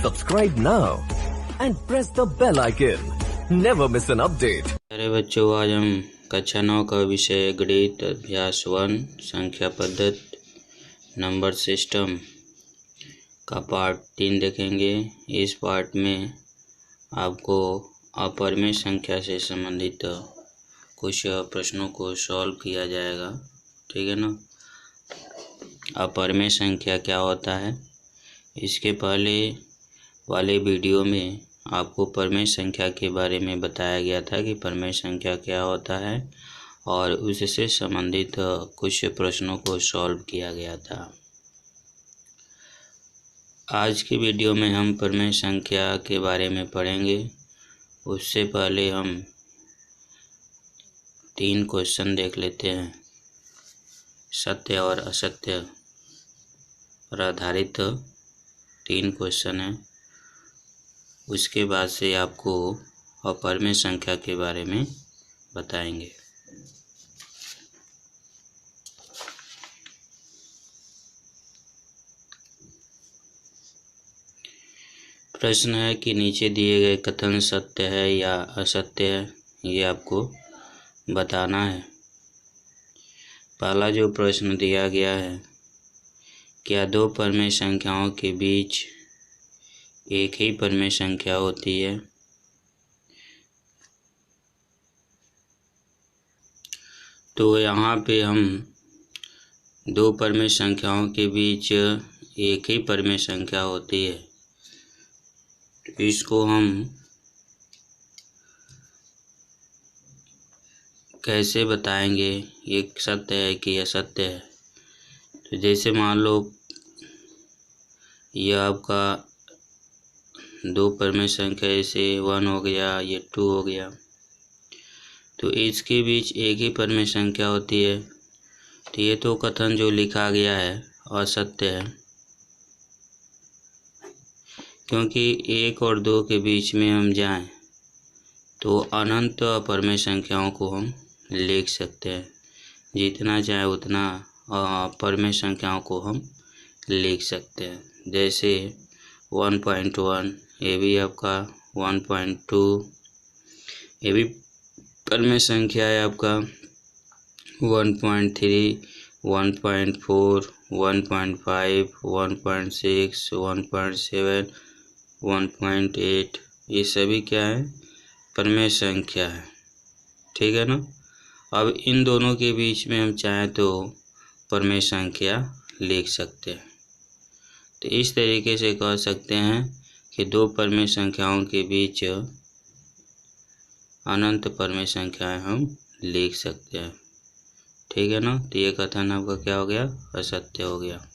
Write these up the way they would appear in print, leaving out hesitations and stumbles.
Subscribe now and press the bell icon. Never miss an update. अरे बच्चों, आज हम कक्षा 9 का विषय गणित अभ्यास 1 संख्या पद्धति नंबर सिस्टम का पार्ट 3 देखेंगे। इस पार्ट में आपको अपरिमेय संख्या से संबंधित कुछ प्रश्नों को सॉल्व किया जाएगा। ठीक है ना। अपरिमेय संख्या क्या होता है, इसके पहले वाले वीडियो में आपको परिमेय संख्या के बारे में बताया गया था कि परिमेय संख्या क्या होता है और उससे संबंधित कुछ प्रश्नों को सॉल्व किया गया था। आज की वीडियो में हम परिमेय संख्या के बारे में पढ़ेंगे। उससे पहले हम 3 क्वेश्चन देख लेते हैं। सत्य और असत्य पर आधारित 3 क्वेश्चन हैं। उसके बाद से आपको अपरिमेय संख्या के बारे में बताएंगे। प्रश्न है कि नीचे दिए गए कथन सत्य है या असत्य है, ये आपको बताना है। पहला जो प्रश्न दिया गया है, क्या 2 परिमेय संख्याओं के बीच एक ही परिमेय संख्या होती है? तो यहाँ पे हम 2 परिमेय संख्याओं के बीच एक ही परिमेय संख्या होती है, तो इसको हम कैसे बताएंगे ये सत्य है कि असत्य है। तो जैसे मान लो यह आपका 2 परिमेय संख्या, जैसे 1 हो गया, ये 2 हो गया, तो इसके बीच एक ही परिमेय संख्या होती है। तो ये तो कथन जो लिखा गया है असत्य है, क्योंकि 1 और 2 के बीच में हम जाएं तो अनंत परिमेय संख्याओं को हम लिख सकते हैं। जितना चाहे उतना परिमेय संख्याओं को हम लिख सकते हैं। जैसे 1.1, ये भी आपका 1.2, ये भी परिमेय संख्या है आपका 1.3, 1.4, 1.5, 1.6, 1.7, 1.8, ये सभी क्या है, परिमेय संख्या है। ठीक है ना। अब इन दोनों के बीच में हम चाहें तो परिमेय संख्या लिख सकते हैं। तो इस तरीके से कह सकते हैं कि 2 परिमेय संख्याओं के बीच अनंत परिमेय संख्याएं हम लिख सकते हैं। ठीक है ना। तो ये कथन आपका क्या हो गया, असत्य हो गया।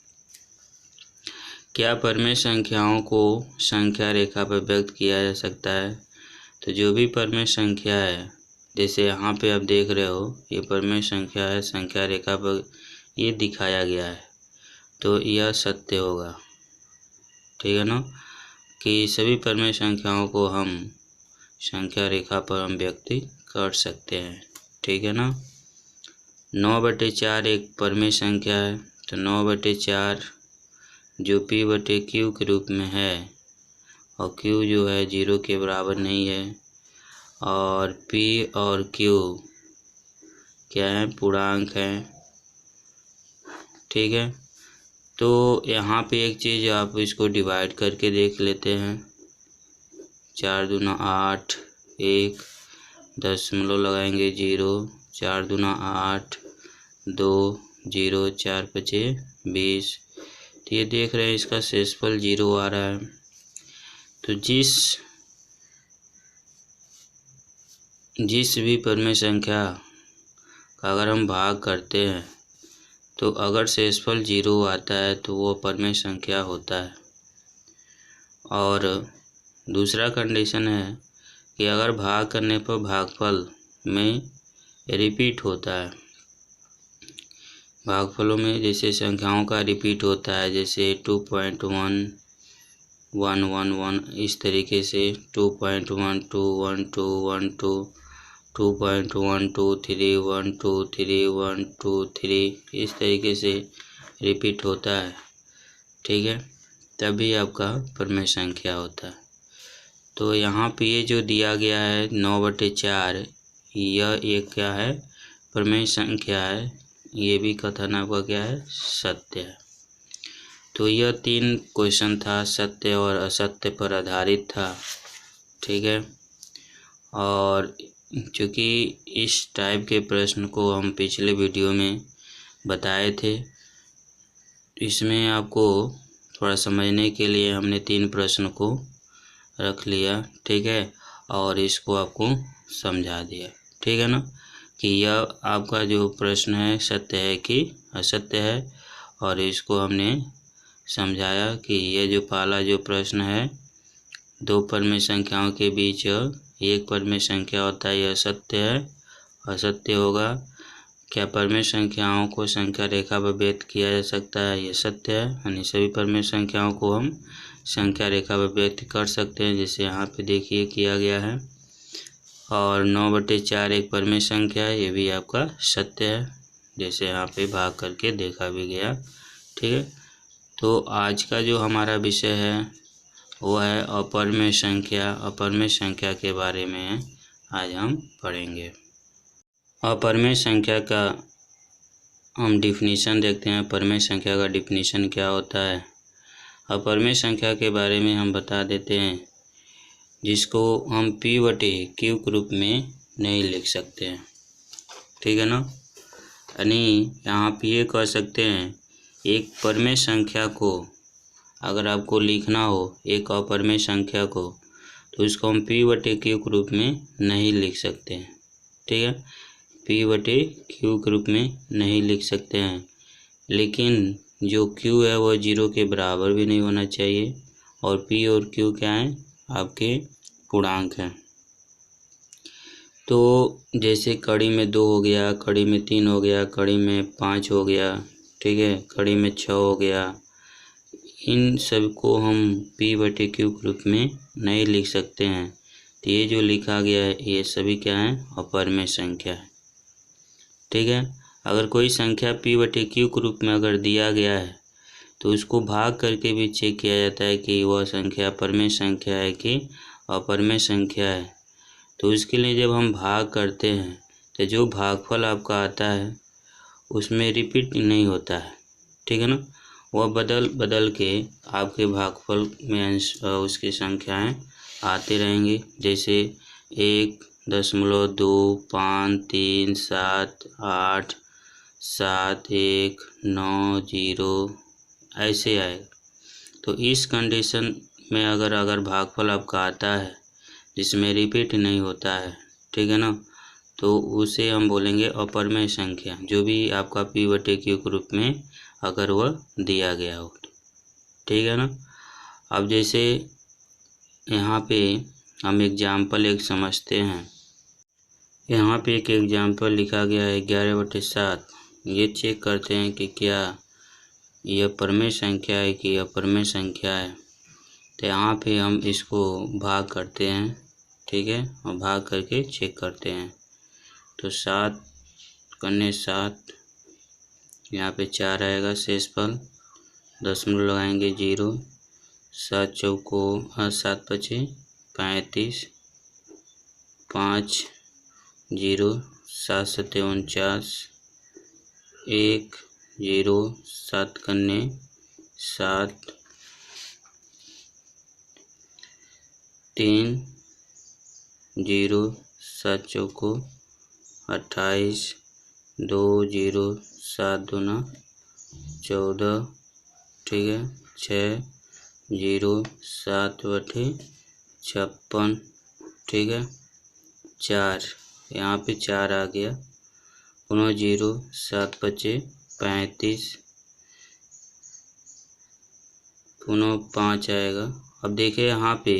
क्या परिमेय संख्याओं को संख्या रेखा पर व्यक्त किया जा सकता है? तो जो भी परिमेय संख्या है, जैसे यहाँ पे आप देख रहे हो, ये परिमेय संख्या है, संख्या रेखा पर ये दिखाया गया है, तो यह सत्य होगा। ठीक है ना, कि सभी परिमेय संख्याओं को हम संख्या रेखा पर हम व्यक्त कर सकते हैं। ठीक है ना। 9/4 एक परिमेय संख्या है, तो 9/4 जो P/Q के रूप में है, और Q जो है 0 के बराबर नहीं है, और P और Q क्या है, पूर्णांक हैं। ठीक है। तो यहाँ पे एक चीज़ आप इसको डिवाइड करके देख लेते हैं। 4 दूना 8, 1 दशमलव लगाएंगे 0, 4 दूना 8, 2 0, 4 5 20। तो ये देख रहे हैं इसका शेषफल 0 आ रहा है। तो जिस भी परिमेय संख्या का अगर हम भाग करते हैं, तो अगर शेषफल 0 आता है तो वो परिमेय संख्या होता है। और दूसरा कंडीशन है कि अगर भाग करने पर भागफल में रिपीट होता है, भागफलों में जैसे संख्याओं का रिपीट होता है, जैसे 2.1 111, इस तरीके से 2.12 12 12, 2.123 123 123, इस तरीके से रिपीट होता है। ठीक है। तभी आपका परमेय संख्या होता है। तो यहाँ पे ये जो दिया गया है 9/4, यह एक क्या है, परमेय संख्या है। ये भी कथन आपका क्या है, सत्य है। तो यह 3 क्वेश्चन था, सत्य और असत्य पर आधारित था, ठीक है। और चूँकि इस टाइप के प्रश्न को हम पिछले वीडियो में बताए थे, इसमें आपको थोड़ा समझने के लिए हमने 3 प्रश्न को रख लिया, ठीक है, और इसको आपको समझा दिया, ठीक है ना, कि यह आपका जो प्रश्न है सत्य है कि असत्य है। और इसको हमने समझाया कि यह जो पहला जो प्रश्न है, 2 परमेय संख्याओं के बीच एक परमेय संख्या होता है, यह सत्य है, असत्य होगा। क्या परमेय संख्याओं को संख्या रेखा पर व्यक्त किया जा सकता है, यह सत्य है, यानी सभी परमेय संख्याओं को हम संख्या रेखा पर व्यक्त कर सकते हैं, जैसे यहाँ पे देखिए किया गया है। और 9/4 एक परमेय संख्या है, ये भी आपका सत्य है, जैसे यहाँ पे भाग करके देखा भी गया, ठीक है। तो आज का जो हमारा विषय है वो है अपरमेय संख्या। अपरमेय संख्या के बारे में आज हम पढ़ेंगे। अपरमेय संख्या का हम डिफिनीशन देखते हैं। परमेय संख्या का डिफिनीशन क्या होता है। अपरमेय संख्या के बारे में हम बता देते हैं, जिसको हम P/Q के रूप में नहीं लिख सकते हैं, ठीक है ना। यानी यहाँ पे ये कह सकते हैं, एक परमेय संख्या को अगर आपको लिखना हो एक अपरमेय संख्या को, तो इसको हम P/Q के रूप में नहीं लिख सकते हैं, ठीक है। P/Q के रूप में नहीं लिख सकते हैं, लेकिन जो Q है वो 0 के बराबर भी नहीं होना चाहिए। और P और Q क्या हैं, आपके पूर्णांक हैं। तो जैसे कड़ी में 2 हो गया, कड़ी में 3 हो गया, कड़ी में 5 हो गया, ठीक है, कड़ी में 6 हो गया, इन सब को हम P/Q के रूप में नहीं लिख सकते हैं। तो ये जो लिखा गया है ये सभी क्या है, अपरमेय संख्या है, ठीक है। अगर कोई संख्या P/Q के रूप में अगर दिया गया है तो उसको भाग करके भी चेक किया जाता है कि वह संख्या परमेय संख्या है कि अपरमेय संख्या है। तो उसके लिए जब हम भाग करते हैं तो जो भागफल आपका आता है उसमें रिपीट नहीं होता है, ठीक है ना। वह बदल बदल के आपके भागफल में उसकी संख्याएं आते रहेंगी, जैसे 1.2, 5, 3, 7, 8, 7, 1, 9, 0 ऐसे आएगा। तो इस कंडीशन में अगर भागफल आपका आता है जिसमें रिपीट नहीं होता है, ठीक है ना, तो उसे हम बोलेंगे अपरमेय संख्या, जो भी आपका P/Q के रूप में अगर वह दिया गया हो तो, ठीक है ना। अब जैसे यहाँ पे हम एग्जाम्पल एक समझते हैं। यहाँ पे एक एग्जाम्पल लिखा गया है 11/7। ये चेक करते हैं कि क्या यह परमेय संख्या है कि अपरमेय संख्या है। तो यहाँ पे हम इसको भाग करते हैं, ठीक है, और भाग करके चेक करते हैं। तो 7 करने 7, यहाँ पे 4 आएगा शेषफल, दशमलव लगाएंगे 0, 7 चौको 7 पचे 35, 5 0, 7 सत्ते 49, 1 0, 7 करने 7, 3 0, 7 चौको 28, 2 0, 7 दूना 14, ठीक है, 6 0, 7/56, ठीक है, 4 यहाँ पे 4 आ गया, पुनः 0, 7 पचे 35, पुनः 5 आएगा। अब देखिए यहाँ पे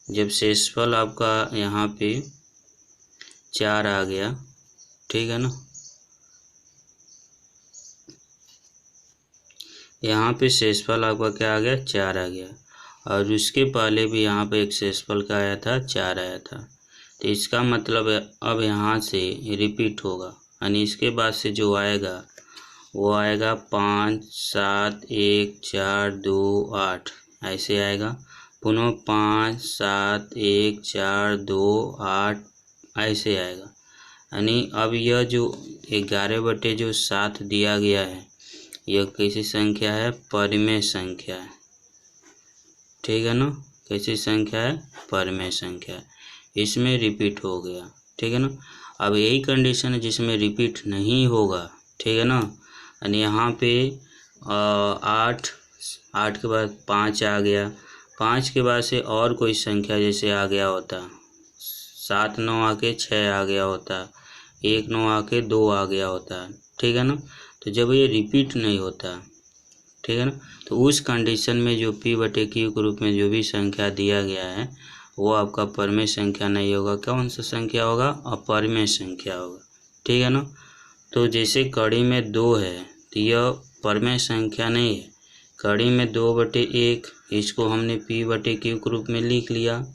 जब शेषफल आपका यहाँ पे 4 आ गया, ठीक है ना, यहाँ पे शेषफल आपका क्या आ गया, 4 आ गया। और उसके पहले भी यहाँ पे एक शेषफल का आया था, 4 आया था। तो इसका मतलब अब यहाँ से रिपीट होगा, यानी इसके बाद से जो आएगा वो आएगा 5 7 1 4 2 8 ऐसे आएगा। पुनः 5 7 1 4 2 8 ऐसे आएगा। यानी अब यह जो 11/7 दिया गया है यह कैसी संख्या है? परिमेय संख्या है। ठीक है ना? कैसी संख्या है? परिमेय संख्या है। इसमें रिपीट हो गया। ठीक है ना? अब यही कंडीशन है जिसमें रिपीट नहीं होगा। ठीक है ना? यानी यहाँ पे 8 के बाद 5 आ गया, 5 के बाद से और कोई संख्या जैसे आ गया होता, 7 9 आके 6 आ गया होता, 1 9 आके 2 आ गया होता। ठीक है ना? तो जब ये रिपीट नहीं होता, ठीक है ना, तो उस कंडीशन में जो P/Q के रूप में जो भी संख्या दिया गया है वो आपका परिमेय संख्या नहीं होगा। कौन सा संख्या होगा? अपरिमेय संख्या होगा। ठीक है ना? तो जैसे कड़ी में 2 है तो यह परिमेय संख्या नहीं है। कड़ी में 2/1 इसको हमने P/Q के रूप में लिख लिया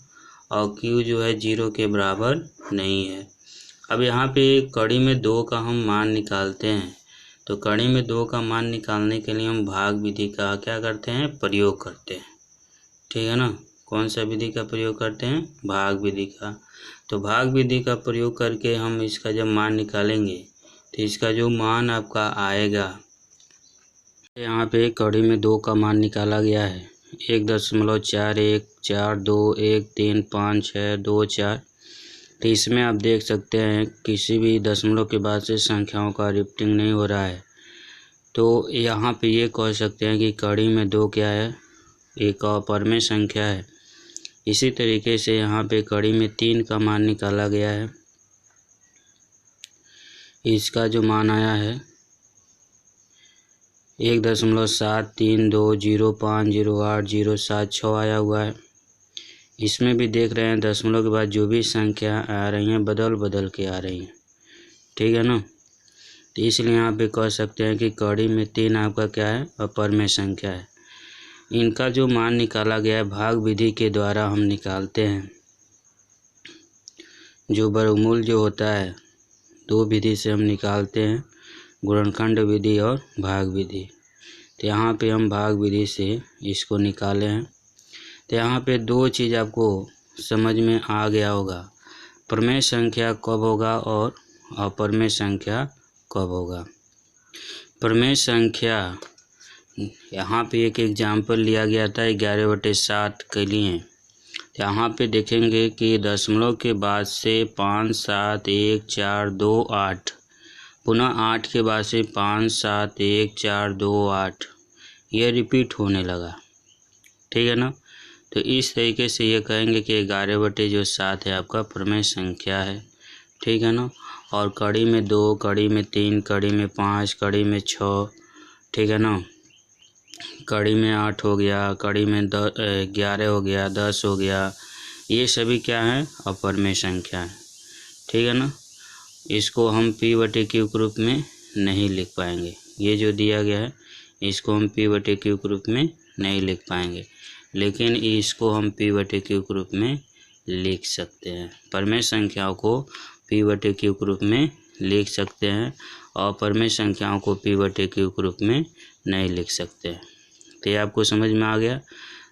और Q जो है 0 के बराबर नहीं है। अब यहाँ पे कड़ी में 2 का हम मान निकालते हैं। तो कड़ी में 2 का मान निकालने के लिए हम भाग विधि का क्या करते हैं? प्रयोग करते हैं। ठीक है ना? कौन सा विधि का प्रयोग करते हैं? भाग विधि का। तो भाग विधि का प्रयोग करके हम इसका जब मान निकालेंगे तो इसका जो मान आपका आएगा, यहाँ पे कड़ी में 2 का मान निकाला गया है 1.4142135562 तो इसमें आप देख सकते हैं किसी भी दशमलव के बाद से संख्याओं का रिपीटिंग नहीं हो रहा है। तो यहाँ पे ये कह सकते हैं कि कड़ी में 2 क्या है? एक अपरिमेय संख्या है। इसी तरीके से यहाँ पे कड़ी में 3 का मान निकाला गया है। इसका जो मान आया है 1.7320508076 आया हुआ है। इसमें भी देख रहे हैं दशमलव के बाद जो भी संख्या आ रही हैं बदल बदल के आ रही हैं। ठीक है ना? तो इसलिए यहाँ पे कह सकते हैं कि कड़ी में 3 आपका क्या है? अपरिमेय संख्या है। इनका जो मान निकाला गया है भाग विधि के द्वारा हम निकालते हैं। जो वर्गमूल जो होता है 2 विधि से हम निकालते हैं, गुणनखंड विधि और भाग विधि। तो यहाँ पे हम भाग विधि से इसको निकाले हैं। तो यहाँ पे 2 चीज़ आपको समझ में आ गया होगा, परिमेय संख्या कब होगा और अपरिमेय संख्या कब होगा। परिमेय संख्या यहाँ पे एक एग्जाम्पल लिया गया था 11/7 के लिए। यहाँ पे देखेंगे कि दशमलव के बाद से 5 7 1 4 2 8, पुनः 8 के बाद से 5 7 1 4 2 8 यह रिपीट होने लगा। ठीक है ना? तो इस तरीके से ये कहेंगे कि 11/7 है आपका परिमेय संख्या है। ठीक है ना? और कड़ी में 2, कड़ी में 3, कड़ी में 5, कड़ी में 6, ठीक है ना, कड़ी में 8 हो गया, कड़ी में 11 हो गया, 10 हो गया, ये सभी क्या है? अपरिमेय संख्या है। ठीक है ना? इसको हम P/Q के रूप में नहीं लिख पाएंगे। ये जो दिया गया है इसको हम P/Q के रूप में नहीं लिख पाएंगे, लेकिन इसको हम P/Q के रूप में लिख सकते हैं। परिमेय संख्याओं को P/Q के रूप में लिख सकते हैं और परिमेय संख्याओं को P/Q के रूप में नहीं लिख सकते हैं। तो ये आपको समझ में आ गया।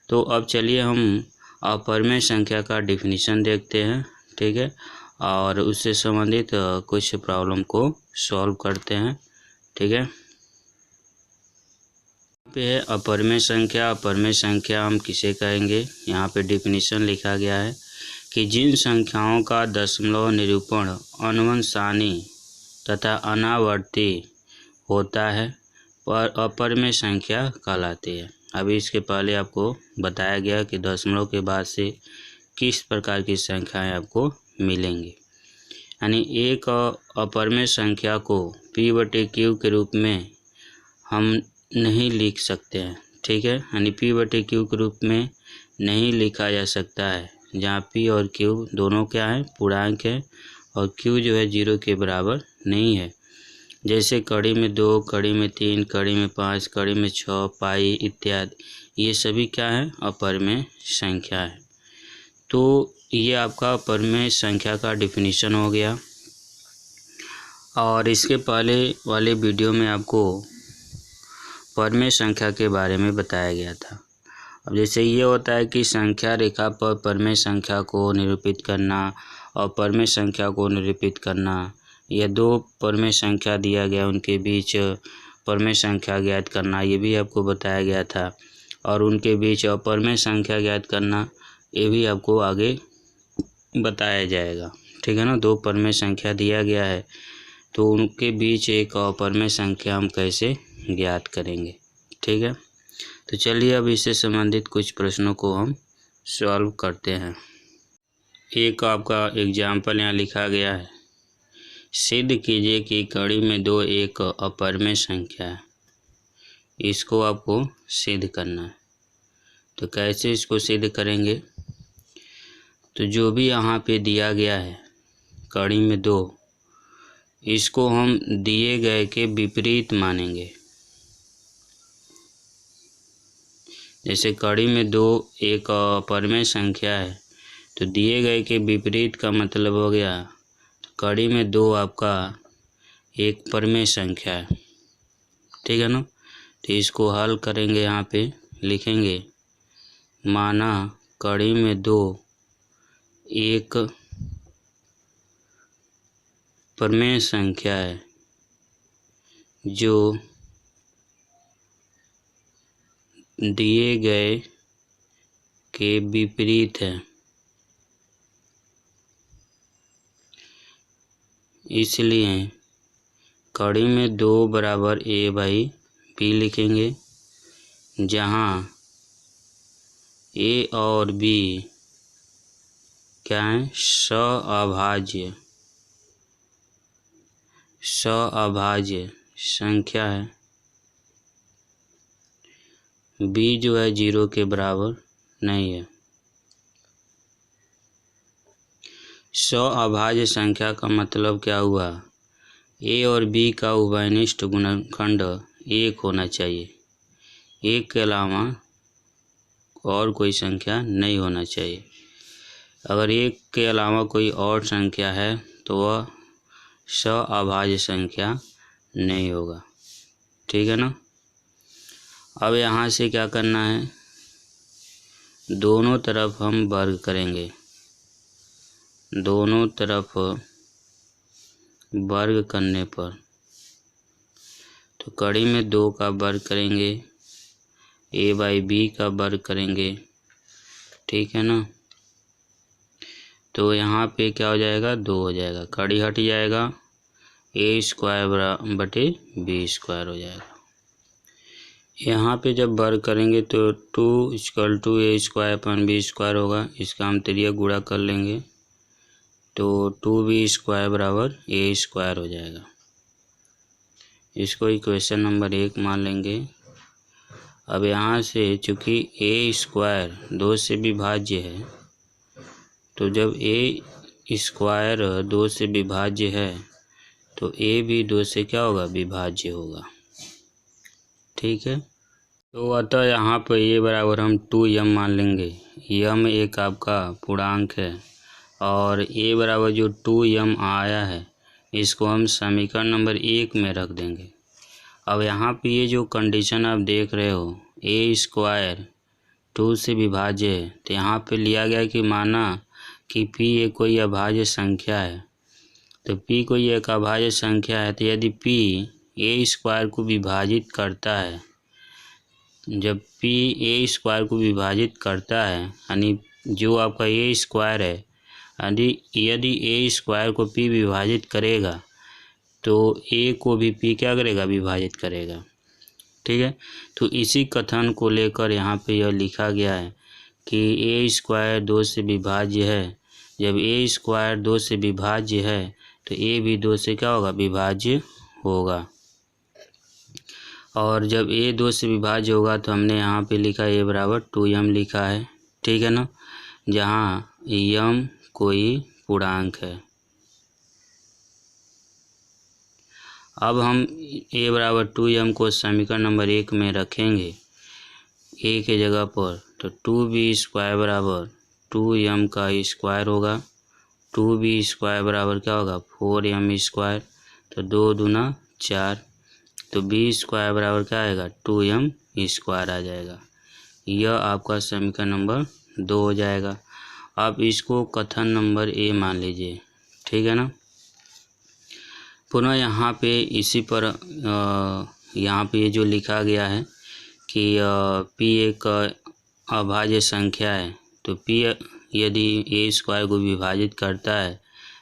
तो अब चलिए हम अपरिमेय संख्या का डेफिनेशन देखते हैं। ठीक है? और उससे संबंधित कुछ प्रॉब्लम को सॉल्व करते हैं। ठीक है? पे है अपरिमेय संख्या। अपरिमेय संख्या हम किसे कहेंगे? यहाँ पे डेफिनेशन लिखा गया है कि जिन संख्याओं का दशमलव निरूपण अनुवंशानी तथा अनावर्ती होता है पर अपरिमेय संख्या कहलाती है। अभी इसके पहले आपको बताया गया कि दशमलव के बाद से किस प्रकार की संख्याएं आपको मिलेंगी। यानी एक अपरिमेय संख्या को P/Q के रूप में हम नहीं लिख सकते हैं। ठीक है? यानी P/Q के रूप में नहीं लिखा जा सकता है, जहाँ P और Q दोनों क्या है? पूर्णांक है और Q जो है 0 के बराबर नहीं है। जैसे कड़ी में 2, कड़ी में 3, कड़ी में 5, कड़ी में 6, पाई इत्यादि, ये सभी क्या है? अपरिमेय संख्या है। तो ये आपका अपरिमेय संख्या का डेफिनेशन हो गया। और इसके पहले वाले वीडियो में आपको परमेय संख्या के बारे में बताया गया था। अब जैसे ये होता है कि संख्या रेखा पर परमेय संख्या को निरूपित करना और परमेय संख्या को निरूपित करना, यह दो परमेय संख्या दिया गया उनके बीच परमेय संख्या ज्ञात करना, ये भी आपको बताया गया था। और उनके बीच अपरमेय संख्या ज्ञात करना, ये भी आपको आगे बताया जाएगा। ठीक है ना। दो परमेय संख्या दिया गया है तो उनके बीच एक अपरमेय संख्या हम कैसे ज्ञात करेंगे। ठीक है। तो चलिए अब इससे संबंधित कुछ प्रश्नों को हम सॉल्व करते हैं। एक आपका एग्जाम्पल यहाँ लिखा गया है, सिद्ध कीजिए कि कड़ी में 2 एक अपरमेय संख्या है। इसको आपको सिद्ध करना है। तो कैसे इसको सिद्ध करेंगे, तो जो भी यहाँ पे दिया गया है कड़ी में 2, इसको हम दिए गए के विपरीत मानेंगे। जैसे कड़ी में 2 एक अपरमेय संख्या है तो दिए गए के विपरीत का मतलब हो गया कड़ी में 2 आपका एक परमेय संख्या है। ठीक है ना। तो इसको हल करेंगे, यहाँ पे लिखेंगे माना कड़ी में 2 एक परमेय संख्या है जो दिए गए के विपरीत है, इसलिए कड़ी में 2 बराबर a/b लिखेंगे, जहाँ a और b क्या है, सअभाज्य संख्या है। b जो है 0 के बराबर नहीं है। सअभाज्य संख्या का मतलब क्या हुआ, a और b का उभयनिष्ठ गुणनखंड 1 होना चाहिए, 1 के अलावा और कोई संख्या नहीं होना चाहिए। अगर 1 के अलावा कोई और संख्या है तो वह सअभाज्य संख्या नहीं होगा। ठीक है ना। अब यहाँ से क्या करना है, दोनों तरफ हम वर्ग करेंगे। दोनों तरफ वर्ग करने पर तो कड़ी में 2 का वर्ग करेंगे, a/b का वर्ग करेंगे। ठीक है ना। तो यहाँ पे क्या हो जाएगा, 2 हो जाएगा, कड़ी हट जाएगा, a² बटे b² हो जाएगा। यहाँ पे जब वर्ग करेंगे तो 2 = a² / b² होगा। इसका हम त्रिज्या गुणा कर लेंगे तो 2b² बराबर a² हो जाएगा। इसको इक्वेशन नंबर 1 मान लेंगे। अब यहाँ से चूँकि a² 2 से विभाज्य है, तो जब a² 2 से विभाज्य है तो a भी 2 से क्या होगा, विभाज्य होगा। ठीक है। तो अतः यहाँ पर a बराबर हम 2m मान लेंगे। m एक आपका पूर्णांक है और a बराबर जो 2m आया है इसको हम समीकरण नंबर 1 में रख देंगे। अब यहाँ पे ये जो कंडीशन आप देख रहे हो, a² 2 से विभाज्य है, तो यहाँ पे लिया गया कि माना कि p एक कोई अभाज्य संख्या है। तो p कोई एक अभाज्य संख्या है, तो यदि p a² को विभाजित करता है, जब p a² को विभाजित करता है, यानी जो आपका a² है, यदि a² को p विभाजित करेगा तो a को भी p क्या करेगा, विभाजित करेगा। ठीक है। तो इसी कथन को लेकर यहाँ पे यह लिखा गया है कि a² 2 से विभाज्य है। जब a² 2 से विभाज्य है तो a भी 2 से क्या होगा, विभाज्य होगा। और जब a 2 से विभाज्य होगा तो हमने यहाँ पे लिखा a बराबर 2m लिखा है। ठीक है ना। जहाँ m कोई पूर्णांक है। अब हम a बराबर 2m को समीकरण नंबर 1 में रखेंगे a के जगह पर, तो 2b² बराबर 2m का स्क्वायर होगा। 2b² बराबर क्या होगा, 4m²। तो 2 दूना 4, तो बी स्क्वायर बराबर क्या आएगा 2m स्क्वायर आ जाएगा। यह आपका समीकरण नंबर 2 हो जाएगा। आप इसको कथन नंबर ए मान लीजिए, ठीक है ना। पुनः यहाँ पे इसी पर यहाँ पे ये जो लिखा गया है कि p एक अभाज्य संख्या है, तो p यदि a स्क्वायर को विभाजित करता है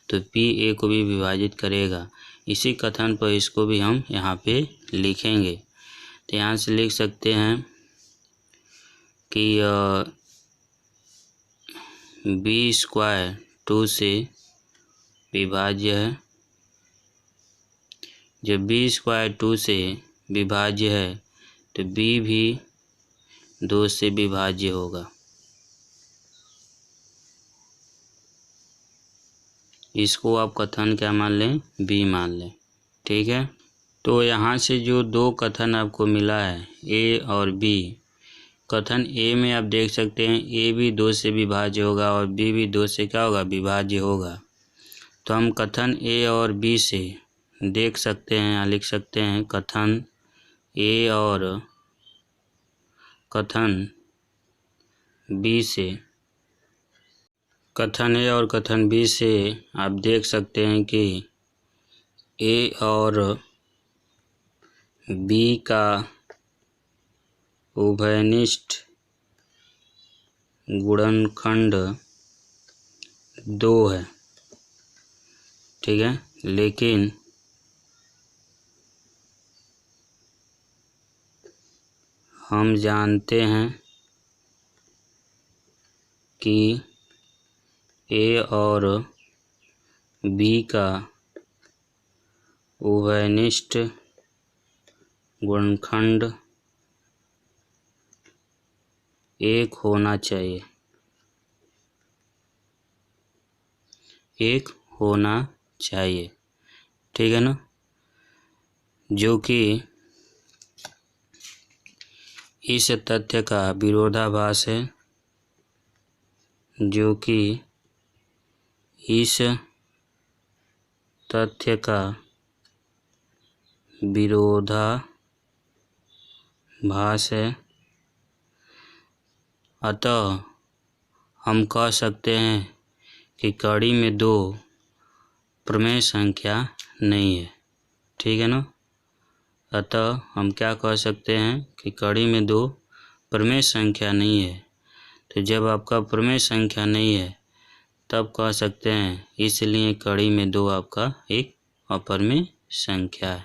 तो p a को भी विभाजित करेगा। इसी कथन पर इसको भी हम यहाँ पे लिखेंगे। तो यहाँ से लिख सकते हैं कि b स्क्वायर 2 से विभाज्य है। जब b स्क्वायर 2 से विभाज्य है तो b भी 2 से विभाज्य होगा। इसको आप कथन क्या मान लें, b मान लें, ठीक है। तो यहाँ से जो दो कथन आपको मिला है a और b, कथन a में आप देख सकते हैं a भी 2 से विभाज्य होगा और b भी 2 से क्या होगा, विभाज्य होगा। तो हम कथन a और b से देख सकते हैं या लिख सकते हैं कथन a और कथन b से, कथन a और कथन b से आप देख सकते हैं कि a और b का उभयनिष्ठ गुणनखंड 2 है, ठीक है। लेकिन हम जानते हैं कि a और b का उभयनिष्ठ गुणनखंड 1 होना चाहिए, 1 होना चाहिए, ठीक है ना। जो कि इस तथ्य का विरोधाभास है, जो कि इस तथ्य का विरोधाभास है। अतः हम कह सकते हैं कि कड़ी में 2 प्रमेय संख्या नहीं है, ठीक है ना। अतः हम क्या कह सकते हैं कि कड़ी में 2 प्रमेय संख्या नहीं है। तो जब आपका प्रमेय संख्या नहीं है तब कह सकते हैं, इसलिए कड़ी में 2 आपका एक अप्रमेय संख्या है,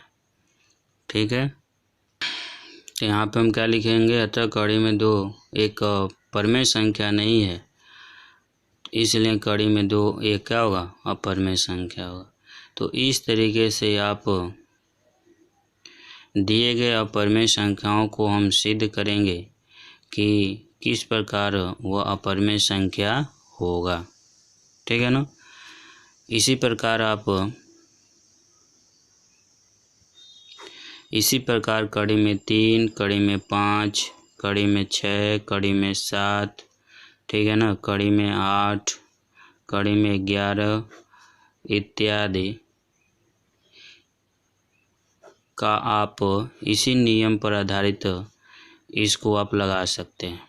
ठीक है। तो यहाँ पे हम क्या लिखेंगे, अतः कड़ी में 2 एक प्रमेय संख्या नहीं है, इसलिए कड़ी में 2 एक क्या होगा, अप्रमेय संख्या होगा। तो इस तरीके से आप दिए गए अप्रमेय संख्याओं को हम सिद्ध करेंगे कि किस प्रकार वह अप्रमेय संख्या होगा, ठीक है ना। इसी प्रकार कड़ी में 3, कड़ी में 5, कड़ी में 6, कड़ी में 7, ठीक है ना, कड़ी में 8, कड़ी में 11 इत्यादि का आप इसी नियम पर आधारित इसको आप लगा सकते हैं,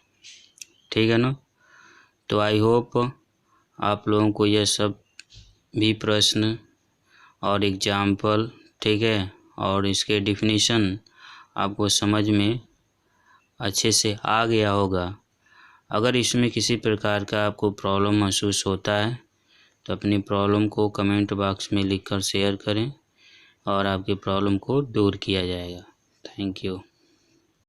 ठीक है ना। तो आई होप आप लोगों को यह सब भी प्रश्न और एग्जाम्पल, ठीक है, और इसके डिफिनीशन आपको समझ में अच्छे से आ गया होगा। अगर इसमें किसी प्रकार का आपको प्रॉब्लम महसूस होता है तो अपनी प्रॉब्लम को कमेंट बॉक्स में लिखकर शेयर करें और आपकी प्रॉब्लम को दूर किया जाएगा। Thank you.